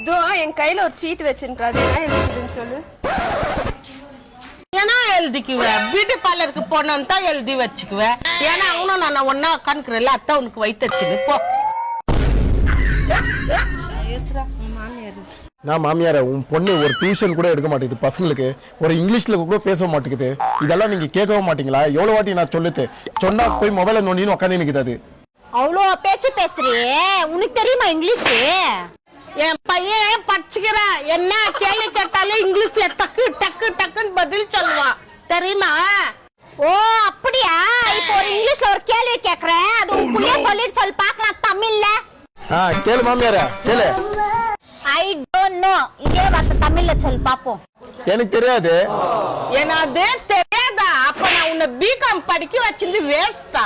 இதோ என் கையில ஒரு சீட் வச்சிருக்கா, அது என்ன எழுதிக்குதுன்னு சொல்லு. ஏன்னா எழுதிக்குவேன், பியூட்டி பார்லருக்கு போனோன்னு தான் எழுதி வச்சுக்குவேன். ஏன்னா அவனும் நான் ஒன்னா உட்காந்துக்கிறேன்ல, அத்தான் உனக்கு வைத்தச்சுன்னு போ. நான் மாமியார உன் பொண்ணு ஒரு டியூஷன் கூட எடுக்க மாட்டேங்குது பசங்களுக்கு, ஒரு இங்கிலீஷ்ல கூட பேச மாட்டேங்குது. இதெல்லாம் நீங்க கேட்கவும் மாட்டீங்களா? எவ்வளவு வாட்டி நான் சொல்லுது, சொன்னா போய் மொபைல நோண்டின்னு உட்காந்து நிக்குது. அவ்வளோ பேச்சு பேசுறியே, உனக்கு தெரியுமா இங்கிலீஷ்? என் பையன் படிச்சுக்கிறான், என்ன கேள்வி கேட்டாலும் இங்கிலீஷ்ல டக்கு டக்கு டக்குன்னு பதில் சொல்லுவான், தெரியுமா? ஓ அப்படியா? இப்போ ஒரு இங்கிலீஷ்ல ஒரு கேள்வி கேக்குறேன், அது உன் புள்ளைய சொல்லிட்டு சொல்லி பார்க்கலாம் தமிழ்ல. கேளு மாமியார கேளு. ஐ டோன்ட் நோ, இதே வார்த்தை தமிழ்ல சொல்லி பாப்போம். எனக்கு தெரியாது. எனக்கு தெரியாதா? அப்ப நான் உன்னை பிகாம் படிக்க வச்சிருந்து வேஸ்டா?